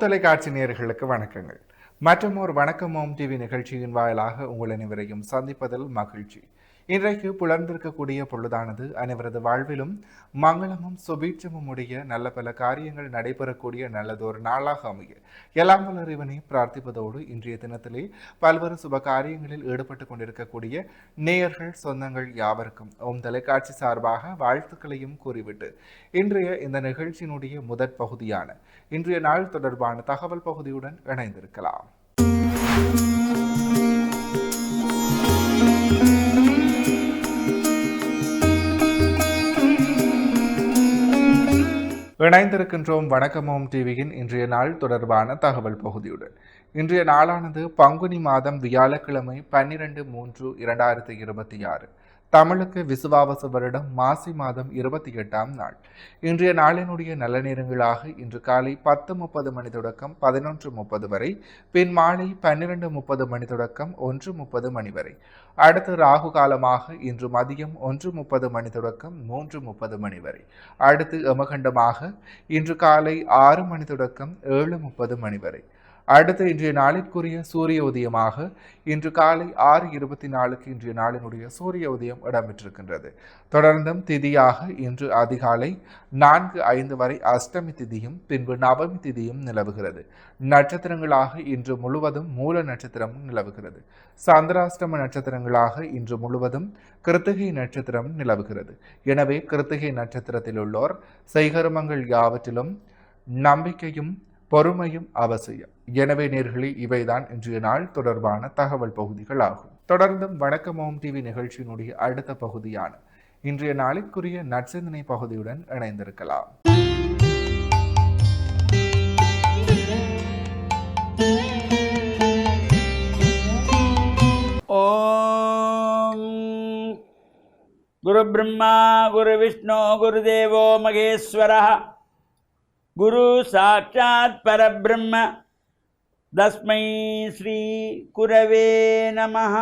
தொலைக்காட்சி நேயர்களுக்கு வணக்கங்கள். மற்றும் ஒரு வணக்கம் ஓம் டிவி நிகழ்ச்சியின் வாயிலாக உங்கள் அனைவரையும் சந்திப்பதில் மகிழ்ச்சி. இன்றைக்கு புலர்ந்திருக்கக்கூடிய பொழுதானது அனைவரது வாழ்விலும் மங்களமும் சுபீட்சமும் உடைய நல்ல பல காரியங்கள் நடைபெறக்கூடிய நல்லதொரு நாளாக அமைய எல்லாம் வல்ல இறைவனை பிரார்த்திப்பதோடு இன்றைய தினத்திலே பல்வேறு சுப காரியங்களில் ஈடுபட்டு கொண்டிருக்கக்கூடிய நேயர்கள் சொந்தங்கள் யாவருக்கும் ஓம் தொலைக்காட்சி சார்பாக வாழ்த்துக்களையும் கூறிவிட்டு இன்றைய இந்த நிகழ்ச்சியினுடைய முதற் பகுதியான இன்றைய நாள் தொடர்பான தகவல் பகுதியுடன் இணைந்திருக்கலாம். இணைந்திருக்கின்றோம் வணக்கம் ஓம் டிவியின் இன்றைய நாள் தொடர்பான தகவல் பகுதியுடன். இன்றைய நாளானது பங்குனி மாதம் வியாழக்கிழமை 12/3/2026, தமிழுக்கு விசுவாவச வருடம் மாசி மாதம் 28ஆம் நாள். இன்றைய நாளினுடைய நல்ல நேரங்களாக இன்று காலை 10:30 மணி தொடக்கம் 11:30 வரை, பின் மாலை 12:30 மணி தொடக்கம் 1:30 மணி வரை. அடுத்து ராகு காலமாக இன்று மதியம் 1:30 மணி தொடக்கம் 3:30 மணி வரை. அடுத்து யமகண்டமாக இன்று காலை 6 மணி தொடக்கம் 7:30 மணி வரை. அடுத்து இன்றைய நாளிற்குரிய சூரிய உதயமாக இன்று காலை 6:24 இன்றைய நாளினுடைய சூரிய உதயம் இடம்பெற்றிருக்கின்றது. தொடர்ந்தும் திதியாக இன்று அதிகாலை 4:05 வரை அஷ்டமி திதியும் பின்பு நவமி திதியும் நிலவுகிறது. நட்சத்திரங்களாக இன்று முழுவதும் மூல நட்சத்திரம் நிலவுகிறது. சந்திராஷ்டம நட்சத்திரங்களாக இன்று முழுவதும் கிருத்திகை நட்சத்திரம் நிலவுகிறது. எனவே கிருத்திகை நட்சத்திரத்தில் உள்ளோர் செய்கருமங்கள் யாவற்றிலும் நம்பிக்கையும் பொறுமையும் அவசியம். எனவே நேர்களே, இவைதான் இன்றைய நாள் தொடர்பான தகவல் பகுதிகள் ஆகும். தொடர்ந்தும் வணக்கம் ஓம் டிவி நிகழ்ச்சியினுடைய அடுத்த பகுதியான இன்றைய நாளிற்குரிய நற்சிந்தனை பகுதியுடன் இணைந்திருக்கலாம். ஓம் குரு பிரம்மா குரு விஷ்ணு குரு தேவோ மகேஸ்வரः குரு சாட்சாத் பரபிரம்ம தஸ்மை ஸ்ரீ குரவே நமஹ.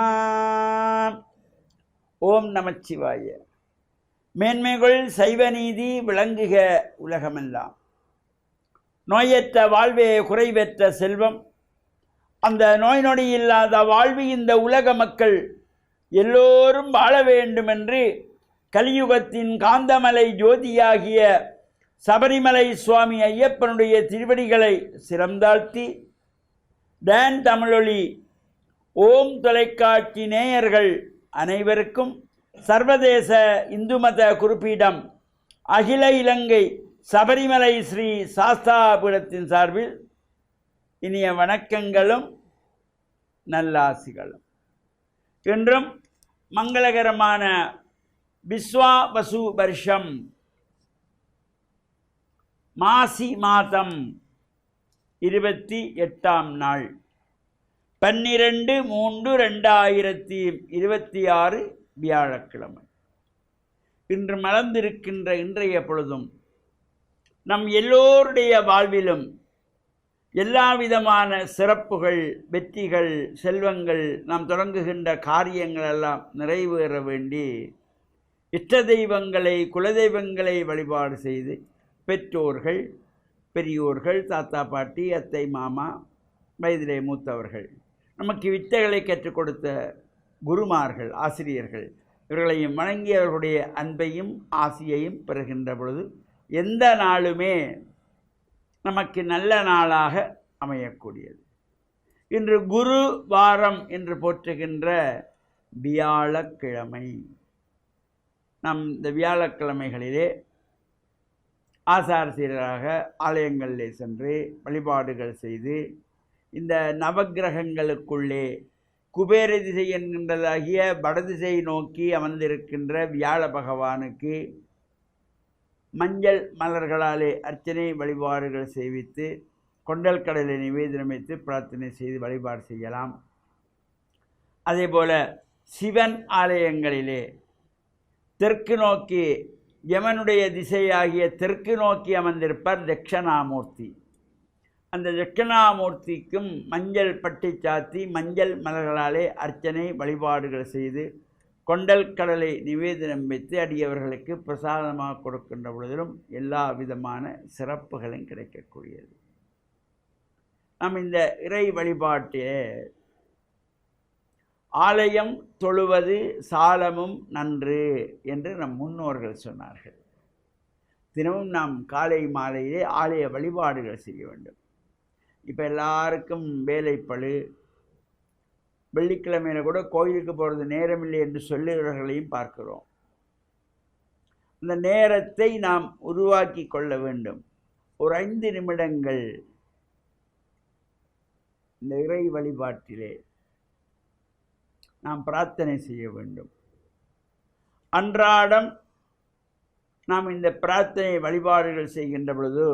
ஓம் நமச்சிவாய. மேன்மைகள் சைவ நீதி விளங்குக உலகமெல்லாம். நோயற்ற வாழ்வே குறைவற்ற செல்வம். அந்த நோய் நொடி இல்லாத வாழ்வு இந்த உலக மக்கள் எல்லோரும் வாழ வேண்டுமென்று கலியுகத்தின் காந்தமலை ஜோதியாகிய சபரிமலை சுவாமி ஐயப்பனுடைய திருவடிகளை சிரம்தாழ்த்தி டான் தமிழொலி ஓம் தொலைக்காட்சி நேயர்கள் அனைவருக்கும் சர்வதேச இந்து மத குறிப்பீடம் அகில இலங்கை சபரிமலை ஸ்ரீ சாஸ்தாபீடத்தின் சார்பில் இனிய வணக்கங்களும் நல்லாசிகளும். இன்றும் மங்களகரமான விஸ்வாவசு வருஷம் மாசி மாதம் 28ஆம் நாள் 12/3/2026 வியாழக்கிழமை. இன்று மலர்ந்திருக்கின்ற இன்றைய பொழுதும் நம் எல்லோருடைய வாழ்விலும் எல்லா விதமான சிறப்புகள், வெற்றிகள், செல்வங்கள், நாம் தொடங்குகின்ற காரியங்கள் எல்லாம் நிறைவேற வேண்டி இஷ்ட தெய்வங்களை, குலதெய்வங்களை வழிபாடு செய்து பெற்றோர்கள், பெரியோர்கள், தாத்தா பாட்டி, அத்தை மாமா, வயதிலே மூத்தவர்கள், நமக்கு வித்தைகளை கற்றுக் கொடுத்த குருமார்கள், ஆசிரியர்கள், இவர்களையும் வணங்கி அவர்களுடைய அன்பையும் ஆசியையும் பெறுகின்ற பொழுது எந்த நாளுமே நமக்கு நல்ல நாளாக அமையக்கூடியது. இன்று குரு வாரம் என்று போற்றுகின்ற வியாழக்கிழமை. நம் இந்த வியாழக்கிழமைகளிலே ஆசாரசீராக ஆலயங்களிலே சென்று வழிபாடுகள் செய்து இந்த நவக்கிரகங்களுக்குள்ளே குபேர திசை என்கின்றதாகிய வடதிசை நோக்கி அமர்ந்திருக்கின்ற வியாழ பகவானுக்கு மஞ்சள் மலர்களாலே அர்ச்சனை வழிபாடுகள் செய்வித்து கொண்டல் கடலை நிவேதனம் வைத்து பிரார்த்தனை செய்து வழிபாடு செய்யலாம். அதேபோல சிவன் ஆலயங்களிலே தெற்கு நோக்கி யமனுடைய திசையாகிய தெற்கு நோக்கி அமர்ந்திருப்பார் தட்சிணாமூர்த்தி. அந்த தட்சிணாமூர்த்திக்கும் மஞ்சள் பட்டி சாத்தி மஞ்சள் மலர்களாலே அர்ச்சனை வழிபாடுகள் செய்து கொண்டல் கடலை நிவேதனம் வைத்து அடியவர்களுக்கு பிரசாதமாக கொடுக்கின்ற பொழுதிலும் எல்லா விதமான சிறப்புகளும் கிடைக்கக்கூடியது. நாம் இந்த இறை வழிபாட்டிலே ஆலயம் தொழுவது சாலமும் நன்று என்று நம் முன்னோர்கள் சொன்னார்கள். தினமும் நாம் காலை மாலையிலே ஆலய வழிபாடுகள் செய்ய வேண்டும். இப்போ எல்லாருக்கும் வேலைப்பளு, வெள்ளிக்கிழமையில் கூட கோயிலுக்கு போகிறது நேரமில்லை என்று சொல்லுகிறவர்களையும் பார்க்கிறோம். அந்த நேரத்தை நாம் உருவாக்கி கொள்ள வேண்டும். ஒரு 5 நிமிடங்கள் இந்த இறை வழிபாட்டிலே நாம் பிரார்த்தனை செய்ய வேண்டும். அன்றாடம் நாம் இந்த பிரார்த்தனை வழிபாடுகள் செய்கின்ற பொழுது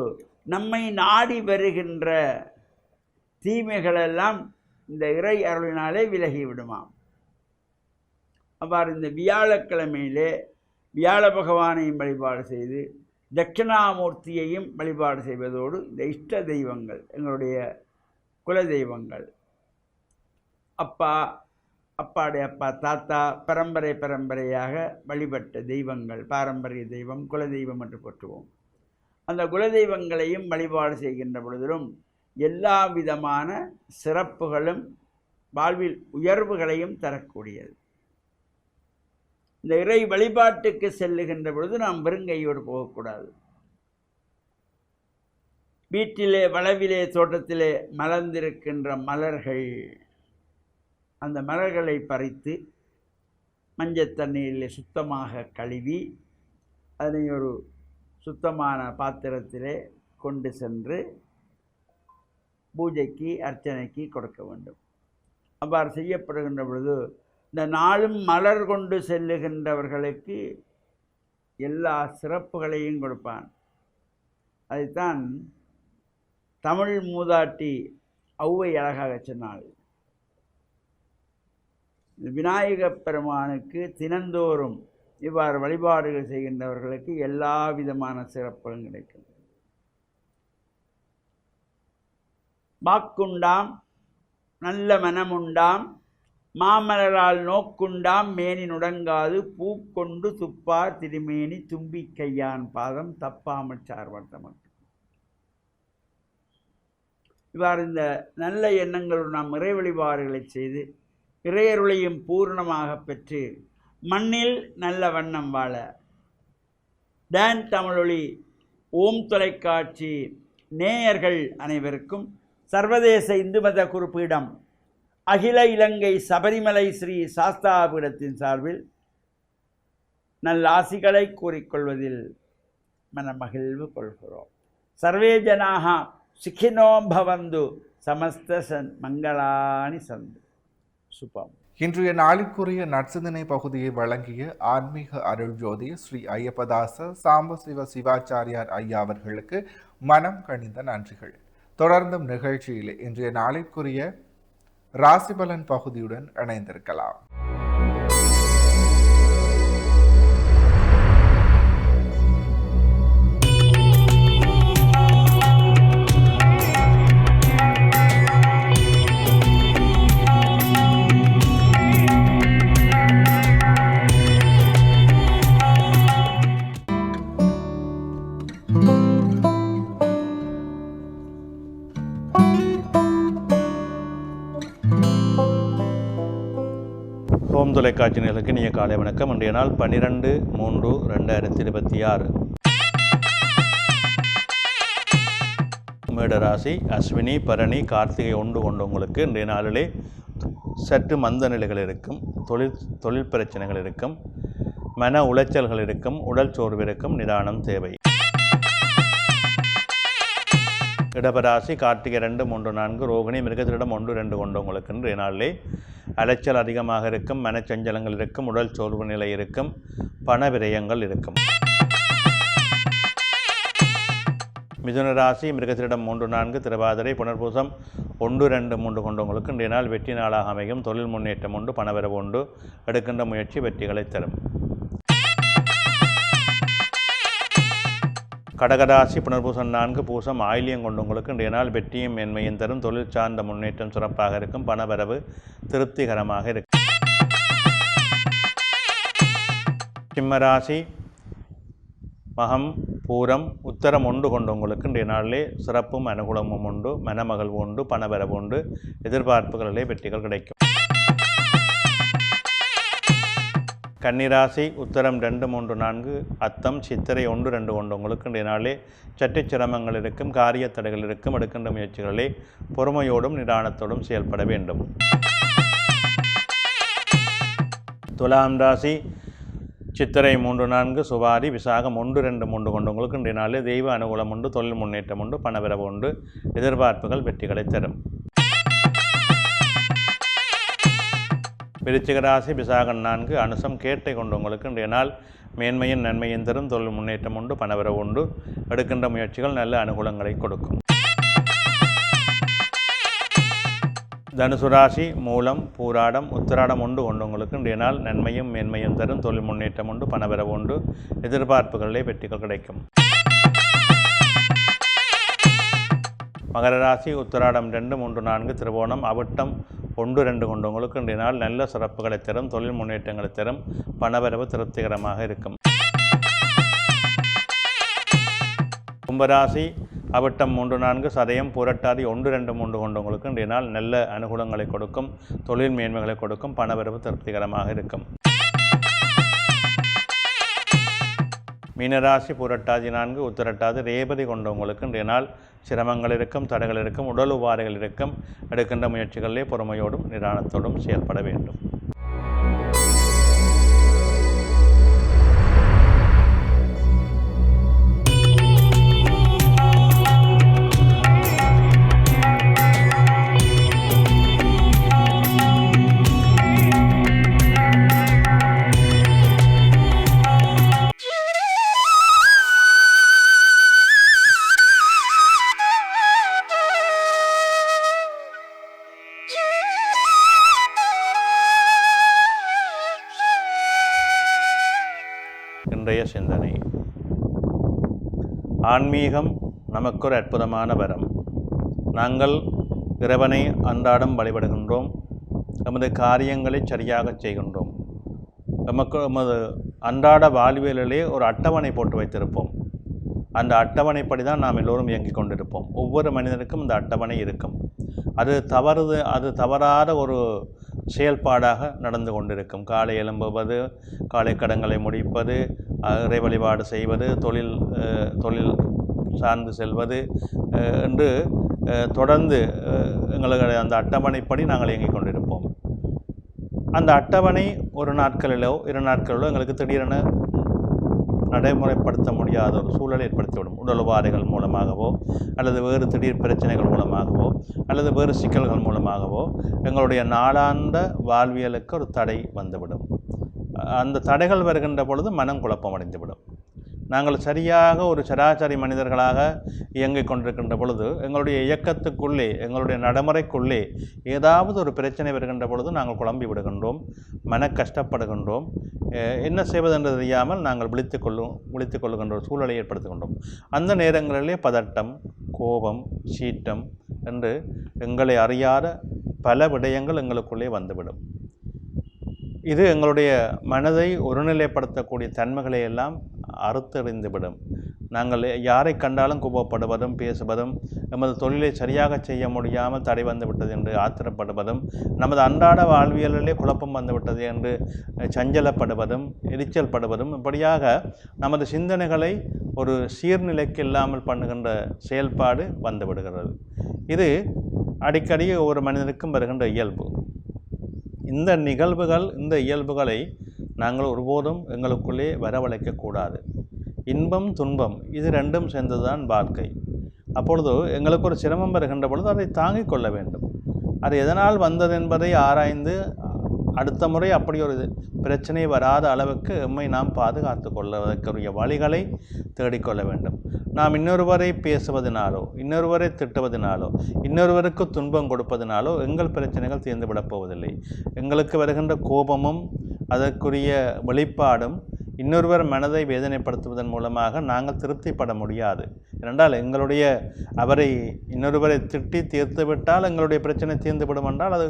நம்மை நாடி வருகின்ற தீமைகளெல்லாம் இந்த இறை அருளினாலே விலகிவிடுமாம். அவ்வாறு இந்த வியாழக்கிழமையிலே வியாழ பகவானையும் வழிபாடு செய்து தட்சிணாமூர்த்தியையும் வழிபாடு செய்வதோடு இந்த இஷ்ட தெய்வங்கள், எங்களுடைய குல தெய்வங்கள், அப்பாடைய அப்பா, தாத்தா, பரம்பரையாக வழிபட்ட தெய்வங்கள், பாரம்பரிய தெய்வம், குல தெய்வம் என்று போற்றுவோம். அந்த குல தெய்வங்களையும் வழிபாடு செய்கின்ற பொழுதிலும் எல்லா விதமான சிறப்புகளும் வாழ்வில் உயர்வுகளையும் தரக்கூடியது. இந்த இறை வழிபாட்டுக்கு செல்லுகின்ற பொழுது நாம் வெறுங்கையோடு போகக்கூடாது. வீட்டிலே வளவிலே தோட்டத்திலே மலர்ந்திருக்கின்ற மலர்கள், அந்த மலர்களை பறித்து மஞ்சள் தண்ணீரில் சுத்தமாக கழுவி அதனை ஒரு சுத்தமான பாத்திரத்திலே கொண்டு சென்று பூஜைக்கு அர்ச்சனைக்கு கொடுக்க வேண்டும். அவ்வாறு செய்யப்படுகின்ற பொழுது இந்த நாளும் மலர் கொண்டு செல்லுகின்றவர்களுக்கு எல்லா சிறப்புகளையும் கொடுப்பான். அதைத்தான் தமிழ் மூதாட்டி ஔவை அழகாக சொன்னாள். விநாயகப் பெருமானுக்கு தினந்தோறும் இவ்வாறு வழிபாடுகள் செய்கின்றவர்களுக்கு எல்லா விதமான சிறப்புகளும் கிடைக்கும். வாக்குண்டாம் நல்ல மனமுண்டாம் மாமலரால் நோக்குண்டாம் மேனி நுடங்காது பூக்கொண்டு துப்பார் திருமேனி தும்பி கையான் பாதம் தப்பாமல் சார்வார் தமக்கு. இவ்வாறு இந்த நல்ல எண்ணங்களோடு நாம் இறை வழிபாடுகளை செய்து இறையருளையும் பூர்ணமாக பெற்று மண்ணில் நல்ல வண்ணம் வாழ டான் தமிழொலி ஓம் தொலைக்காட்சி நேயர்கள் அனைவருக்கும் சர்வதேச இந்து மத குறிப்பீடம் அகில இலங்கை சபரிமலை ஸ்ரீ சாஸ்தாபீடத்தின் சார்பில் நல்லாசிகளை கூறிக்கொள்வதில் மனமகிழ்வு கொள்கிறோம். சர்வே ஜனாக சுகினோ பவந்து சமஸ்த மங்களானி சந்து சுபம். இன்றைய நாளிற்குரிய நற்சிந்தனை பகுதியை வழங்கிய ஆன்மீக அருள் ஜோதி ஸ்ரீ ஐயப்பதாச சாம்பசிவ சிவாச்சாரியார் ஐயா அவர்களுக்கு மனம் கனிந்த நன்றிகள். தொடர்ந்தும் நிகழ்ச்சியில் இன்றைய நாளிற்குரிய ராசிபலன் பகுதியுடன் இணைந்திருக்கலாம். ஓம் தொலைக்காட்சி நேயர்களுக்கு இனிய காலை வணக்கம். இன்றைய நாள் 12/3/2026. மேடராசி, அஸ்வினி, பரணி, கார்த்திகை ஒன்று கொண்டவங்களுக்கு இன்றைய நாளிலே சற்று மந்த நிலைகள் இருக்கும். தொழில் பிரச்சனைகள் இருக்கும். மன உளைச்சல்கள் இருக்கும். உடல் சோர்வு இருக்கும். நிதானம் தேவை. இடபராசி, கார்த்திகை 2, 3, 4, ரோகிணி, மிருகத்திடம் 1, 2 கொண்டவங்களுக்கு இன்றைய நாளிலே அலைச்சல் அதிகமாக இருக்கும். மனச்சஞ்சலங்கள் இருக்கும். உடல் சோர்வு நிலை இருக்கும். பண விரயங்கள் இருக்கும். மிதுன ராசி, மிருகத்திடம் 3, 4, திருவாதிரை, புனர்பூசம் 1, 2, 3 கொண்டவங்களுக்கு இன்றைய நாள் வெற்றி நாளாக அமையும். தொழில் முன்னேற்றம் உண்டு. பணவரவு உண்டு. எடுக்கின்ற முயற்சி வெற்றிகளை தரும். கடகராசி, புனர்பூசம் 4, பூசம், ஆயிலியம் கொண்டவங்களுக்கு இன்றைய நாள் வெற்றியும் மேன்மையும் தரும். தொழில் சார்ந்த முன்னேற்றம் சிறப்பாக இருக்கும். பணவரவு திருப்திகரமாக இருக்கும். சிம்மராசி, மகம், பூரம் உத்தரம் ஒன்று கொண்டு உங்களுக்கு இன்றைய நாளிலே சிறப்பும் அனுகூலமும் உண்டு, மனமகிழ்வு உண்டு, பணவரவு உண்டு, எதிர்பார்ப்புகளிலே வெற்றிகள் கிடைக்கும். கன்னிராசி உத்தரம் 2, 3, 4, அத்தம் சித்திரை 1, 2 கொண்டு உங்களுக்கு இன்றைய நாளிலே சற்று சிரமங்கள் இருக்கும், காரிய தடைகள் இருக்கும். எடுக்கின்ற முயற்சிகளிலே பொறுமையோடும் நிதானத்தோடும் செயல்பட வேண்டும். துலாம் ராசி சித்திரை 3, 4, சுவாரி விசாகம் 1, 2, 3 கொண்டு உங்களுக்கு இன்றைய நாளிலே தெய்வ அனுகூலம் உண்டு, தொழில் முன்னேற்றம் உண்டு, பணவரவு உண்டு, எதிர்பார்ப்புகள் வெற்றிகளை தரும். விருச்சிக ராசி விசாகம் 4, அனுசம் கேட்டை கொண்டு உங்களுக்கு இன்றைய நாள் மேன்மையின் நன்மையின் தரும், தொழில் முன்னேற்றம் உண்டு, பணவரவு உண்டு, எடுக்கின்ற முயற்சிகள் நல்ல அனுகூலங்களை கொடுக்கும். தனுசு ராசி மூலம் பூராடம் உத்திராடம் 1 கொண்டு உங்களுக்கு இன்றைய நாள் நன்மையும் மேன்மையும் தரும், தொழில் முன்னேற்றம் உண்டு, பணவரவு உண்டு, எதிர்பார்ப்புகளிலே வெற்றிகள் கிடைக்கும். மகர ராசி உத்திராடம் 2, 3, 4, திருவோணம் அவிட்டம் 1, 2 கொண்டு உங்களுக்கு இன்றைய நாள் நல்ல சிறப்புகளை தரும், தொழில் முன்னேற்றங்களை தரும், பணவரவு திருப்திகரமாக இருக்கும். கும்பராசி அவிட்டம் 3, 4, சதயம் புரட்டாதி 1, 2, 3 கொண்டு உங்களுக்கு இன்றைய நாள் நல்ல அனுகூலங்களை கொடுக்கும், தொழில் மேன்மைகளை கொடுக்கும், பணவரவு திருப்திகரமாக இருக்கும். மீனராசி புரட்டாதி 4, உத்திரட்டாதி ரேவதி கொண்டு உங்களுக்கு இன்றைய நாள் சிரமங்கள் இருக்கும், தடைகள் இருக்கும், உடல் உபாதைகள் இருக்கும். எடுக்கின்ற முயற்சிகளிலே பொறுமையோடும் நிதானத்தோடும் செயல்பட வேண்டும். இன்றைய சிந்தனை. ஆன்மீகம் நமக்கு ஒரு அற்புதமான வரம். நாங்கள் இறைவனை அன்றாடம் வழிபடுகின்றோம், எமது காரியங்களை சரியாக செய்கின்றோம். எமது அன்றாட வாழ்வியலிலே ஒரு அட்டவணை போட்டு வைத்திருப்போம். அந்த அட்டவணைப்படி தான் நாம் எல்லோரும் இயங்கிக் கொண்டிருப்போம். ஒவ்வொரு மனிதனுக்கும் இந்த அட்டவணை இருக்கும். அது தவறாத ஒரு செயல்பாடாக நடந்து கொண்டிருக்கும். காலை எழும்புவது, காலை கடன்களை முடிப்பது, இறை வழிபாடு செய்வது, தொழில் சார்ந்து செல்வது என்று தொடர்ந்து எங்களுக்கு அந்த அட்டவணைப்படி நாங்கள் இயங்கிக் கொண்டிருப்போம். அந்த அட்டவணை ஒரு நாட்களிலோ 2 நாட்களிலோ எங்களுக்கு திடீரென நடைமுறைப்படுத்த முடியாத ஒரு சூழலை ஏற்படுத்திவிடும். உடல் உபாதைகள் மூலமாகவோ அல்லது வேறு திடீர் பிரச்சனைகள் மூலமாகவோ அல்லது வேறு சிக்கல்கள் மூலமாகவோ எங்களுடைய நாளாந்த வாழ்வியலுக்கு ஒரு தடை வந்துவிடும். அந்த தடைகள் வருகின்ற பொழுது மனம் குழப்பம் அடைந்துவிடும். நாங்கள் சரியாக ஒரு சராசரி மனிதர்களாக இயங்கிக் கொண்டிருக்கின்ற பொழுது எங்களுடைய இயக்கத்துக்குள்ளே, எங்களுடைய நடைமுறைக்குள்ளே ஏதாவது ஒரு பிரச்சனை வருகின்ற பொழுது நாங்கள் குழம்பி விடுகின்றோம், மன கஷ்டப்படுகின்றோம். என்ன செய்வதென்று தெரியாமல் நாங்கள் விழித்துக் கொள்ளுகின்ற ஒரு சூழலை ஏற்படுத்துகின்றோம். அந்த நேரங்களிலே பதட்டம், கோபம், சீற்றம் என்று எங்களை அறியாத பல விடயங்கள் எங்களுக்குள்ளே வந்துவிடும். இது எங்களுடைய மனதை ஒருநிலைப்படுத்தக்கூடிய தன்மைகளை எல்லாம் அறுத்தெறிந்துவிடும். நாங்கள் யாரை கண்டாலும் கோபப்படுவதும் பேசுவதும், நமது தொழிலை சரியாக செய்ய முடியாமல் தடை வந்துவிட்டது என்று ஆத்திரப்படுவதும், நமது அன்றாட வாழ்வியலிலே குழப்பம் வந்துவிட்டது என்று சஞ்சலப்படுவதும், எரிச்சல் படுவதும், இப்படியாக நமது சிந்தனைகளை ஒரு சீர்நிலைக்கு இல்லாமல் பண்ணுகின்ற செயல்பாடு வந்துவிடுகிறது. இது அடிக்கடி ஒவ்வொரு மனிதனுக்கும் வருகின்ற இயல்பு. இந்த நிகழ்வுகள், இந்த இயல்புகளை நாங்கள் ஒருபோதும் எங்களுக்குள்ளே வரவழைக்கக்கூடாது. இன்பம் துன்பம் இது ரெண்டும் சேர்ந்ததுதான் வாழ்க்கை. அப்பொழுது எங்களுக்கு ஒரு சிரமம் வருகின்ற பொழுது அதை தாங்கிக் கொள்ள வேண்டும். அது எதனால் வந்தது என்பதை ஆராய்ந்து அடுத்த முறை அப்படி ஒரு பிரச்சனை வராத அளவுக்கு எம்மை நாம் பாதுகாத்து கொள்வதற்குரிய வழிகளை தேடிக்கொள்ள வேண்டும். நாம் இன்னொருவரை பேசுவதனாலோ, இன்னொருவரை திட்டுவதனாலோ, இன்னொருவருக்கு துன்பம் கொடுப்பதனாலோ எங்கள் பிரச்சனைகள் தீர்ந்துவிடப் போவதில்லை. எங்களுக்கு வருகின்ற கோபமும் அதற்குரிய வெளிப்பாடும் இன்னொருவர் மனதை வேதனைப்படுத்துவதன் மூலமாக நாங்கள் திருப்திப்பட முடியாது. ஏனென்றால் அவரை இன்னொருவரை திட்டி தீர்த்து விட்டால் எங்களுடைய பிரச்சனை தீர்ந்துவிடும் என்றால் அது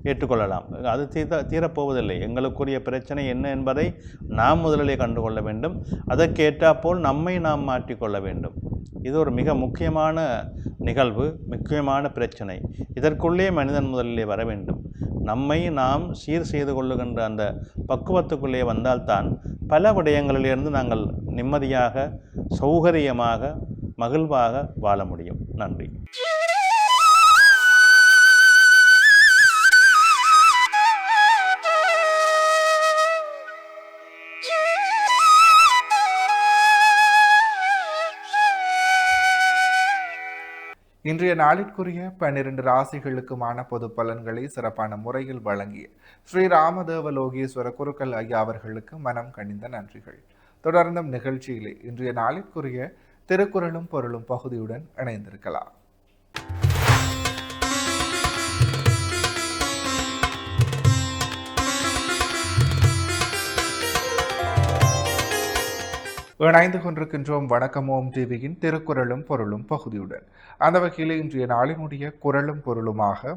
ஏற்றுக்கொள்ளலாம். அது தீரப்போவதில்லை. எங்களுக்குரிய பிரச்சனை என்ன என்பதை நாம் முதலிலே கண்டுகொள்ள வேண்டும். அதற்கேற்றாற்போல் நம்மை நாம் மாற்றிக்கொள்ள வேண்டும். இது ஒரு மிக முக்கியமான நிகழ்வு, முக்கியமான பிரச்சனை. இதற்குள்ளே மனிதன் முதலிலே வர வேண்டும். நம்மை நாம் சீர் செய்து கொள்ளுகின்ற அந்த பக்குவத்துக்குள்ளே வந்தால்தான் பல விடயங்களிலிருந்து நாங்கள் நிம்மதியாக, சௌகரியமாக, மகிழ்வாக வாழ முடியும். நன்றி. இன்றைய நாளிற்குரிய 12 ராசிகளுக்குமான பொது பலன்களை சிறப்பான முறையில் வழங்கிய ஸ்ரீ ராமதேவலோகீஸ்வர குருக்கள் ஐயா அவர்களுக்கு மனம் கனிந்த நன்றிகள். தொடர்ந்தும் நிகழ்ச்சியிலே இன்றைய நாளிற்குரிய திருக்குறளும் பொருளும் பகுதியுடன் இணைந்திருக்கலாம். இணைந்து கொண்டிருக்கின்றோம் வணக்கம் ஓம் டிவியின் திருக்குறளும் பொருளும் பகுதியுடன். அந்த வகையில் இன்றைய நாளினுடைய குறளும் பொருளுமாக,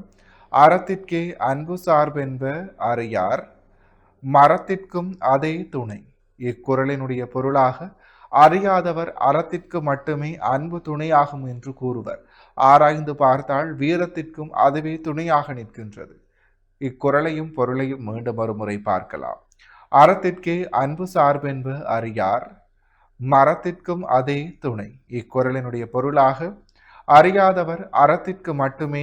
அறத்திற்கே அன்பு சார்பென்ப அறியார், மரத்திற்கும் அதே துணை. இக்குறளினுடைய பொருளாக, அறியாதவர் அறத்திற்கு மட்டுமே அன்பு துணையாகும் என்று கூறுவர். ஆராய்ந்து பார்த்தால் வீரத்திற்கும் அதுவே துணையாக நிற்கின்றது. இக்குறளையும் பொருளையும் மீண்டும் ஒருமுறை பார்க்கலாம். அறத்திற்கே அன்பு சார்பென்ப அறியார், மரத்திற்கும் அதே துணை. இக்குறளினுடைய பொருளாக, அறியாதவர் அறத்திற்கு மட்டுமே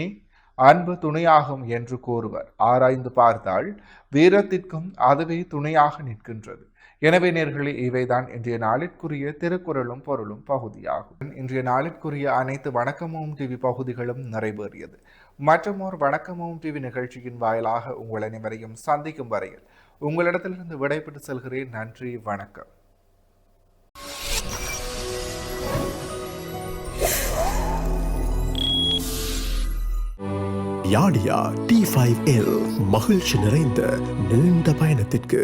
அன்பு துணையாகும் என்று கூறுவர். ஆராய்ந்து பார்த்தால் வீரத்திற்கும் அதுவே துணையாக நிற்கின்றது. எனவே நேர்களே, இவைதான் இன்றைய நாளிற்குரிய திருக்குறளும் பொருளும் பகுதியாகும். இன்றைய நாளிற்குரிய அனைத்து வணக்கமும் டிவி பகுதிகளும் நிறைவேறியது. மற்றமோர் வணக்கமும் டிவி நிகழ்ச்சியின் வாயிலாக உங்கள் அனைவரையும் சந்திக்கும் வரையில் உங்களிடத்திலிருந்து விடைபெற்று செல்கிறேன். நன்றி, வணக்கம். யாடியா T5L மகிழ்ச்சி நிறைந்த நீண்ட பயணத்திற்கு